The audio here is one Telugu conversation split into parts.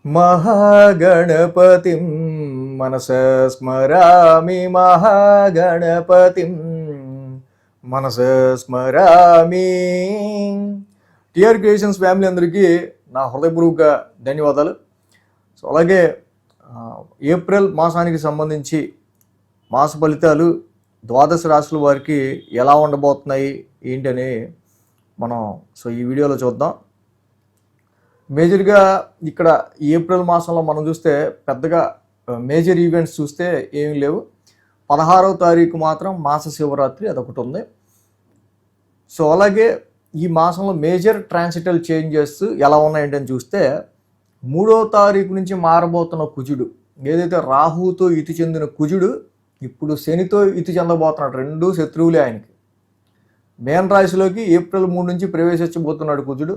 మహాగణపతిం మనసా స్మరామి మహాగణపతిం మనసా స్మరామి. టిఆర్ క్రియేషన్స్ ఫ్యామిలీ అందరికీ నా హృదయపూర్వక ధన్యవాదాలు. సో అలాగే ఏప్రిల్ మాసానికి సంబంధించి మాస ఫలితాలు ద్వాదశ రాశుల వారికి ఎలా ఉండబోతున్నాయి ఏంటని మనం ఈ వీడియోలో చూద్దాం. మేజర్గా ఇక్కడ ఏప్రిల్ మాసంలో మనం చూస్తే పెద్దగా మేజర్ ఈవెంట్స్ చూస్తే ఏమీ లేవు. 16వ తారీఖు మాత్రం మాస శివరాత్రి అదొకటి ఉంది. సో అలాగే ఈ మాసంలో మేజర్ ట్రాన్సిటల్ చేంజెస్ ఎలా ఉన్నాయంటని చూస్తే 3వ తారీఖు నుంచి మారబోతున్న కుజుడు, ఏదైతే రాహుతో ఇతి చెందిన కుజుడు ఇప్పుడు శనితో ఇతి చెందబోతున్నాడు. రెండు శత్రువులే ఆయనకి. మేన రాశిలోకి ఏప్రిల్ 3 నుంచి ప్రవేశించబోతున్నాడు కుజుడు.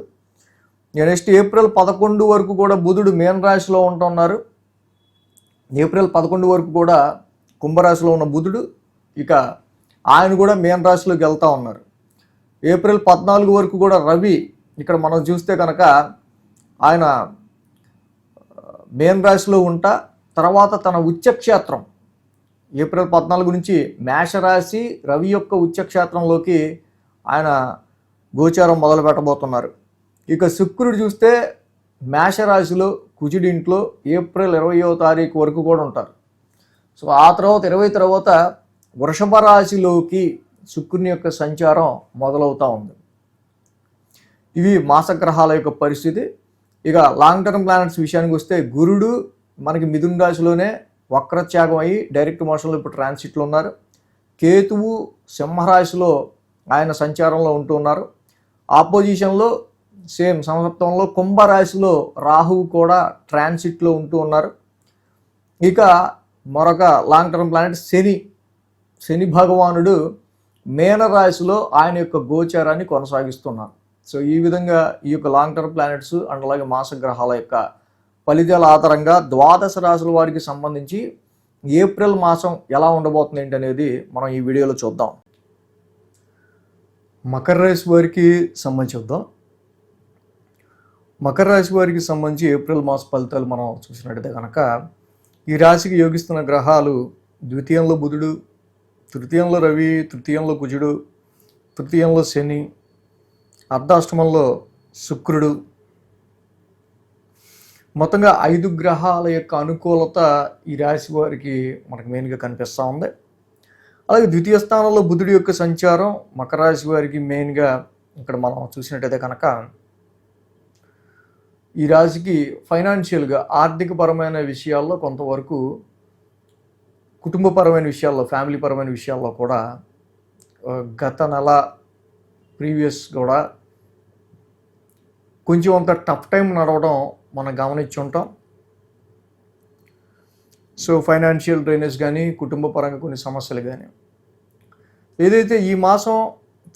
నెక్స్ట్ ఏప్రిల్ 11 వరకు కూడా బుధుడు మేన రాశిలో ఉంటున్నారు. ఏప్రిల్ 11 వరకు కూడా కుంభరాశిలో ఉన్న బుధుడు ఇక ఆయన కూడా మేన రాశిలోకి వెళ్తూ ఉన్నారు. ఏప్రిల్ 14 వరకు కూడా రవి ఇక్కడ మనం చూస్తే కనుక ఆయన మేన రాశిలో ఉంటా తర్వాత తన ఉచ్చక్షేత్రం ఏప్రిల్ 14 నుంచి మేషరాశి రవి యొక్క ఉచ్చక్షేత్రంలోకి ఆయన గోచారం మొదలు పెట్టబోతున్నారు. ఇక శుక్రుడు చూస్తే మేషరాశిలో కుజుడింట్లో ఏప్రిల్ 20వ తారీఖు వరకు కూడా ఉంటారు. సో ఆ తర్వాత 20 తర్వాత వృషభ రాశిలోకి శుక్రుని యొక్క సంచారం మొదలవుతూ ఉంది. ఇవి మాసగ్రహాల యొక్క పరిస్థితి. ఇక లాంగ్ టర్మ్ ప్లానెట్స్ విషయానికి వస్తే గురుడు మనకి మిథున రాశిలోనే వక్రత్యాగం అయ్యి డైరెక్ట్ మోషన్లో ఇప్పుడు ట్రాన్సిట్లో ఉన్నారు. కేతువు సింహరాశిలో ఆయన సంచారంలో ఉంటూ ఉన్నారు. ఆపోజిషన్లో సేమ్ సమసప్తంలో కుంభరాశిలో రాహువు కూడా ట్రాన్సిట్లో ఉంటూ ఉన్నారు. ఇక మరొక లాంగ్ టర్మ్ ప్లానెట్ శని భగవానుడు మేనరాశిలో ఆయన యొక్క గోచారాన్ని కొనసాగిస్తున్నారు. సో ఈ విధంగా ఈ యొక్క లాంగ్ టర్మ్ ప్లానెట్స్ అండ్ అలాగే మాసగ్రహాల యొక్క ఫలితాల ఆధారంగా ద్వాదశ రాశుల వారికి సంబంధించి ఏప్రిల్ మాసం ఎలా ఉండబోతుంది ఏంటి అనేది మనం ఈ వీడియోలో చూద్దాం. మకర రాశి వారికి సంబంధించి చూద్దాం. మకర రాశి వారికి సంబంధించి ఏప్రిల్ మాస ఫలితాలు మనం చూసినట్టయితే కనుక ఈ రాశికి యోగిస్తున్న గ్రహాలు ద్వితీయంలో బుధుడు, తృతీయంలో రవి, తృతీయంలో కుజుడు, తృతీయంలో శని, అర్ధాష్టమంలో శుక్రుడు. మొత్తంగా 5 గ్రహాల యొక్క అనుకూలత ఈ రాశి వారికి మనకు మెయిన్గా కనిపిస్తూ ఉంది. అలాగే ద్వితీయ స్థానంలో బుధుడి యొక్క సంచారం మకర రాశి వారికి మెయిన్గా ఇక్కడ మనం చూసినట్టయితే కనుక ఈ రాశికి ఫైనాన్షియల్గా ఆర్థికపరమైన విషయాల్లో కొంతవరకు, కుటుంబపరమైన విషయాల్లో, ఫ్యామిలీ పరమైన విషయాల్లో కూడా గత నెల ప్రీవియస్ కూడా కొంచెం అంత టఫ్ టైం నడవడం మనం గమనించి ఉంటాం. సో ఫైనాన్షియల్ డ్రైనేజ్ కానీ, కుటుంబ పరంగా కొన్ని సమస్యలు కానీ, ఏదైతే ఈ మాసం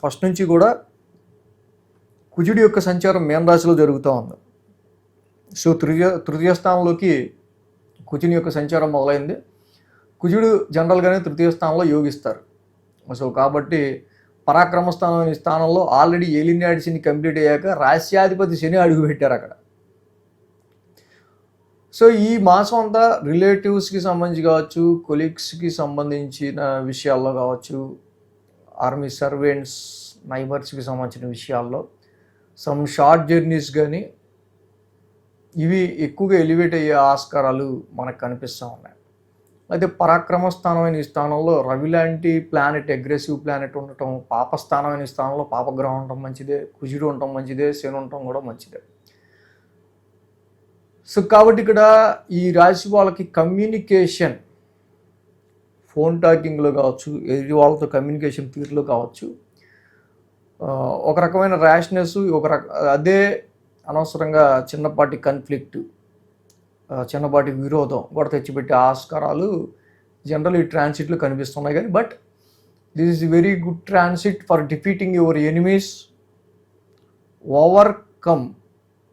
ఫస్ట్ నుంచి కూడా కుజుడి యొక్క సంచారం మేన రాశిలో జరుగుతూ ఉంది. సో తృతీయ స్థానంలోకి కుజుని యొక్క సంచారం మొదలైంది. కుజుడు జనరల్గానే తృతీయ స్థానంలో యోగిస్తారు. సో కాబట్టి పరాక్రమ స్థానం అనే స్థానంలో ఆల్రెడీ ఏలినాడిసిని కంప్లీట్ అయ్యాక రాశ్యాధిపతి శని అడుగు పెట్టారు అక్కడ. సో ఈ మాసం అంతా రిలేటివ్స్కి సంబంధించి కావచ్చు, కొలీగ్స్కి సంబంధించిన విషయాల్లో కావచ్చు, ఆర్మీ సర్వెంట్స్, నైబర్స్కి సంబంధించిన విషయాల్లో సమ్ షార్ట్ జర్నీస్ కానీ ఇవి ఎక్కువగా ఎలివేట్ అయ్యే ఆస్కారాలు మనకు కనిపిస్తూ ఉన్నాయి. అయితే పరాక్రమ స్థానమైన ఈ స్థానంలో రవి లాంటి ప్లానెట్, అగ్రెసివ్ ప్లానెట్ ఉండటం, పాపస్థానమైన ఈ స్థానంలో పాపగ్రహం ఉండటం మంచిదే, కుజుడు ఉండటం మంచిదే, శని ఉండటం కూడా మంచిదే. సో కాబట్టి ఇక్కడ ఈ రాశి వాళ్ళకి కమ్యూనికేషన్, ఫోన్ టాకింగ్లో కావచ్చు, ఎదుటి వాళ్ళతో కమ్యూనికేషన్ తీరులో కావచ్చు, ఒక రకమైన ర్యాష్నెస్, అదే అనవసరంగా చిన్నపాటి కన్ఫ్లిక్ట్, చిన్నపాటి విరోధం కూడా తెచ్చిపెట్టే ఆస్కారాలు జనరల్ ఈ ట్రాన్సిట్లో కనిపిస్తున్నాయి. కానీ but this is very good transit for defeating your enemies, overcome.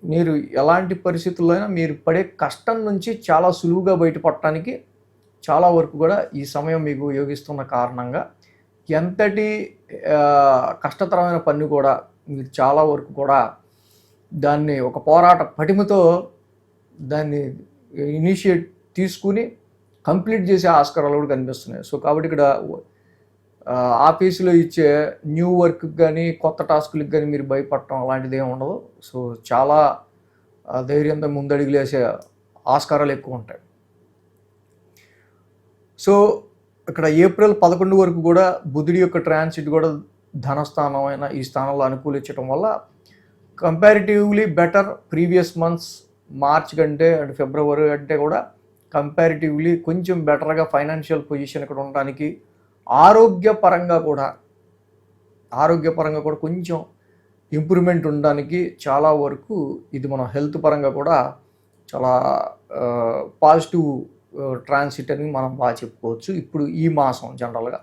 మీరు ఎలాంటి పరిస్థితుల్లో అయినా మీరు పడే కష్టం నుంచి చాలా సులువుగా బయటపడటానికి చాలా వరకు కూడా ఈ సమయం మీకు యోగిస్తున్న కారణంగా ఎంతటి కష్టతరమైన పని కూడా మీరు చాలా వరకు కూడా దాన్ని ఒక పోరాట పటిమతో దాన్ని ఇనిషియేట్ తీసుకుని కంప్లీట్ చేసే ఆస్కారాలు కూడా కనిపిస్తున్నాయి. సో కాబట్టి ఇక్కడ ఆఫీసులో ఇచ్చే న్యూ వర్క్కి కానీ కొత్త టాస్కులకి కానీ మీరు భయపడటం అలాంటిది ఏమి ఉండదు. సో చాలా ధైర్యంతో ముందడుగులు వేసే ఆస్కారాలు ఎక్కువ ఉంటాయి. సో ఇక్కడ ఏప్రిల్ 11 వరకు కూడా బుధుడి యొక్క ట్రాన్సిట్ కూడా ధనస్థానం అయిన ఈ స్థానంలో అనుకూలించడం వల్ల comparatively better previous months March కంటే అండ్ ఫిబ్రవరి అంటే కూడా కంపారిటివ్లీ కొంచెం బెటర్గా ఫైనాన్షియల్ పొజిషన్ ఇక్కడ ఉండడానికి ఆరోగ్యపరంగా కూడా కొంచెం ఇంప్రూవ్మెంట్ ఉండడానికి చాలా వరకు ఇది మన హెల్త్ పరంగా కూడా చాలా పాజిటివ్ ట్రాన్సిట్ అని మనం బాగా చెప్పుకోవచ్చు ఇప్పుడు ఈ మాసం జనరల్గా.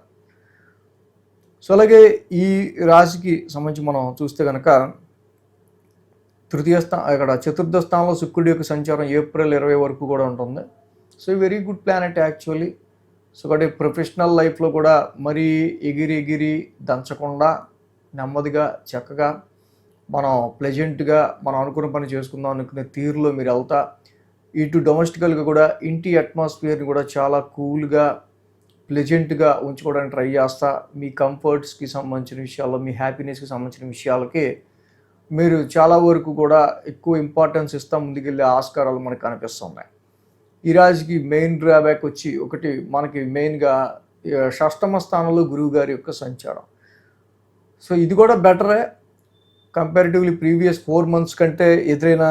సో అలాగే ఈ రాశికి సంబంధించి మనం చూస్తే కనుక ఇక్కడ చతుర్థ స్థానంలో శుక్రుడి యొక్క సంచారం ఏప్రిల్ 20 వరకు కూడా ఉంటుంది. So very good planet actually. So కాబట్టి ప్రొఫెషనల్ లైఫ్లో కూడా మరీ ఎగిరి దంచకుండా నెమ్మదిగా చక్కగా మనం ప్లెజెంట్గా మనం అనుకున్న పని చేసుకుందాం అనుకునే తీరులో మీరు వెళ్తా ఇటు డొమెస్టికల్గా కూడా ఇంటి అట్మాస్ఫియర్ని కూడా చాలా కూల్గా ప్లెజెంట్గా ఉంచుకోవడానికి ట్రై చేస్తా. మీ కంఫర్ట్స్కి సంబంధించిన విషయాల్లో మీ హ్యాపీనెస్కి సంబంధించిన విషయాలకి మీరు చాలా వరకు కూడా ఎక్కువ ఇంపార్టెన్స్ ఇస్తా ముందుకెళ్ళే ఆస్కారాలు మనకు కనిపిస్తున్నాయి. ఈ రాశికి మెయిన్ డ్రాబ్యాక్ వచ్చి ఒకటి మనకి మెయిన్గా షష్టమ స్థానంలో గురువు గారి యొక్క సంచారం. సో ఇది కూడా బెటరే కంపారిటివ్లీ ప్రీవియస్ 4 months కంటే ఎదురైన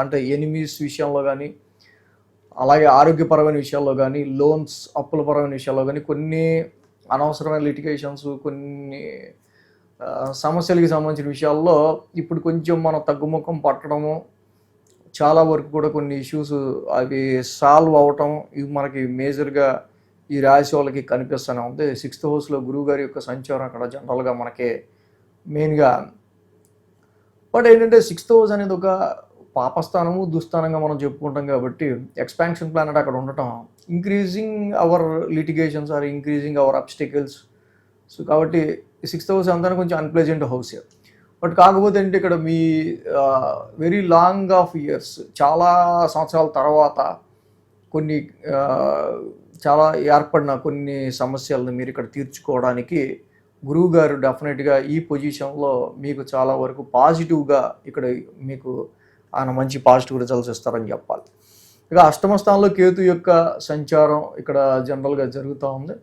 అంటే ఎనిమీస్ విషయంలో కానీ అలాగే ఆరోగ్యపరమైన విషయాల్లో కానీ లోన్స్ అప్పుల పరమైన విషయాల్లో కానీ కొన్ని అనవసరమైన లిటిగేషన్స్ కొన్ని సమస్యలకి సంబంధించిన విషయాల్లో ఇప్పుడు కొంచెం మనం తగ్గుముఖం పట్టడము చాలా వరకు కూడా కొన్ని ఇష్యూస్ అవి సాల్వ్ అవటం ఇవి మనకి మేజర్గా ఈ రాశి వాళ్ళకి కనిపిస్తూనే ఉంది. 6th హౌస్లో గురువు గారి యొక్క సంచారం అక్కడ జనరల్గా మనకి మెయిన్గా. బట్ ఏంటంటే 6th హౌస్ అనేది ఒక పాపస్థానము దుస్థానంగా మనం చెప్పుకుంటాం కాబట్టి ఎక్స్పాన్షన్ ప్లానెట్ అక్కడ ఉండటం increasing our litigations are increasing our obstacles. So కాబట్టి 6th హౌస్ అంతా కొంచెం అన్ప్లెజెంట్ హౌస్. బట్ కాకపోతే అంటే ఇక్కడ మీ వెరీ లాంగ్ ఆఫ్ ఇయర్స్ చాలా సంవత్సరాల తర్వాత కొన్ని చాలా ఏర్పడిన కొన్ని సమస్యలను మీరు ఇక్కడ తీర్చుకోవడానికి గురువు గారు డెఫినెట్గా ఈ పొజిషన్లో మీకు చాలా వరకు పాజిటివ్గా ఇక్కడ మీకు ఆయన మంచి పాజిటివ్ రిజల్ట్స్ ఇస్తారని చెప్పాలి. ఇక అష్టమ స్థానంలో కేతు యొక్క సంచారం ఇక్కడ జనరల్గా జరుగుతూ ఉంది.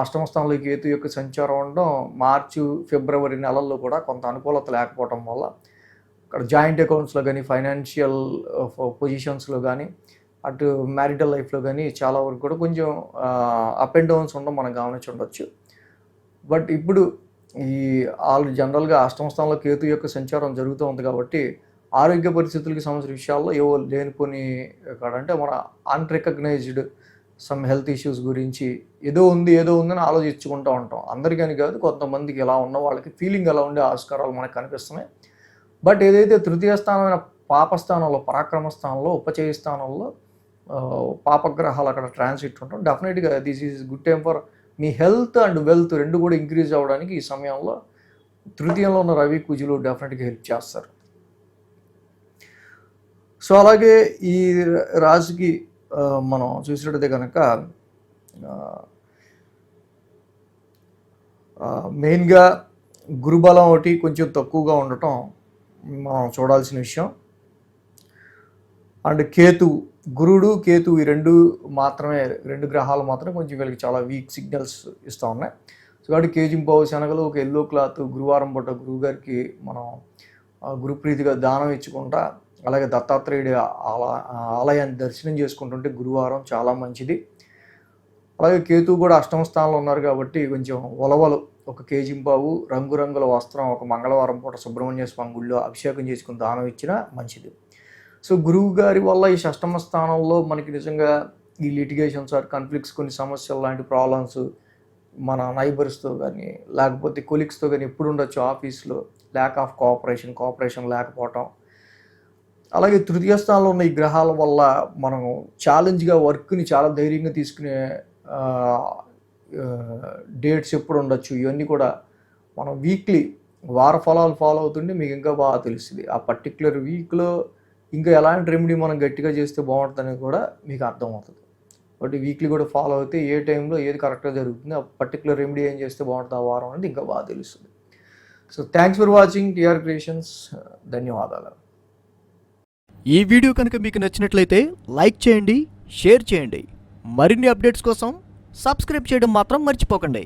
అష్టమ స్థానంలో కేతు యొక్క సంచారం ఉండడం మార్చి ఫిబ్రవరి నెలల్లో కూడా కొంత అనుకూలత లేకపోవడం వల్ల ఇక్కడ జాయింట్ అకౌంట్స్లో కానీ ఫైనాన్షియల్ పొజిషన్స్లో కానీ అటు మ్యారిటల్ లైఫ్లో కానీ చాలా వరకు కూడా కొంచెం అప్ అండ్ డౌన్స్ ఉండడం మనం గమనించి ఉండొచ్చు. బట్ ఇప్పుడు ఈ జనరల్గా అష్టమ స్థానంలో కేతు యొక్క సంచారం జరుగుతూ ఉంది కాబట్టి ఆరోగ్య పరిస్థితులకి సంబంధించిన విషయాల్లో ఏవో లేనిపోని కాడంటే మన అన్రికగ్నైజ్డ్ సమ్ హెల్త్ ఇష్యూస్ గురించి ఏదో ఉందని ఆలోచించుకుంటూ ఉంటాం. అందరికని కాదు, కొంతమందికి ఎలా ఉన్న వాళ్ళకి ఫీలింగ్ ఎలా ఉండే ఆస్కారాలు మనకు కనిపిస్తున్నాయి. బట్ ఏదైతే తృతీయ స్థానమైన పాపస్థానంలో పరాక్రమ స్థానంలో ఉపచయ స్థానంలో పాపగ్రహాలు అక్కడ ట్రాన్సిట్ ఉంటాం డెఫినెట్గా this is good time for me health and wealth రెండు కూడా ఇంక్రీజ్ అవ్వడానికి ఈ సమయంలో తృతీయంలో ఉన్న రవి కుజులు డెఫినెట్గా హెల్ప్ చేస్తారు. సో అలాగే ఈ రాశికి మనం చూసినట్టయితే కనుక మెయిన్గా గురుబలం ఒకటి కొంచెం తక్కువగా ఉండటం మనం చూడాల్సిన విషయం. అండ్ గురుడు కేతు ఈ రెండు గ్రహాలు మాత్రమే కొంచెం వీళ్ళకి చాలా వీక్ సిగ్నల్స్ ఇస్తూ ఉన్నాయి. సో కాబట్టి కేజింపావు శనగలు ఒక ఎల్లో క్లాత్ గురువారం పూట గురువు గారికి మనం గురుప్రీతిగా దానం ఇచ్చుకుంటా అలాగే దత్తాత్రేయుడి ఆలయాన్ని దర్శనం చేసుకుంటుంటే గురువారం చాలా మంచిది. అలాగే కేతు కూడా అష్టమ స్థానంలో ఉన్నారు కాబట్టి కొంచెం ఉలవలు ఒక కేజింపావు రంగురంగుల వస్త్రం ఒక మంగళవారం పూట సుబ్రహ్మణ్య స్వామి గుళ్ళో అభిషేకం చేసుకుని దానం ఇచ్చినా మంచిది. సో గురువు గారి వల్ల ఈ షష్టమ స్థానంలో మనకి నిజంగా ఈ లిటిగేషన్స్ ఆర్ కాన్ఫ్లిక్ట్స్ కొన్ని సమస్యలు లాంటి ప్రాబ్లమ్స్ మన నైబర్స్తో కానీ లేకపోతే కొలీగ్స్తో కానీ ఎప్పుడు ఉండొచ్చు ఆఫీస్లో ల్యాక్ ఆఫ్ కోఆపరేషన్ లేకపోవటం. అలాగే తృతీయ స్థానంలో ఉన్న ఈ గ్రహాల వల్ల మనం ఛాలెంజ్గా వర్క్ని చాలా ధైర్యంగా తీసుకునే డేట్స్ ఎప్పుడు ఉండొచ్చు ఇవన్నీ కూడా మనం వీక్లీ వార ఫలాలు ఫాలో అవుతుంటే మీకు ఇంకా బాగా తెలుస్తుంది. ఆ పర్టిక్యులర్ వీక్లో ఇంకా ఎలాంటి రెమెడీ మనం గట్టిగా చేస్తే బాగుంటుందని కూడా మీకు అర్థమవుతుంది. కాబట్టి వీక్లీ కూడా ఫాలో అయితే ఏ టైంలో ఏది కరెక్ట్గా జరుగుతుంది, ఆ పర్టికులర్ రెమెడీ ఏం చేస్తే బాగుంటుంది ఆ వారం అనేది ఇంకా బాగా తెలుస్తుంది. So thanks for watching TR creations. ధన్యవాదాలు. ఈ వీడియో కనుక మీకు నచ్చినట్లయితే లైక్ చేయండి, షేర్ చేయండి. మరిన్ని అప్డేట్స్ కోసం సబ్స్క్రైబ్ చేయడం మాత్రం మర్చిపోకండి.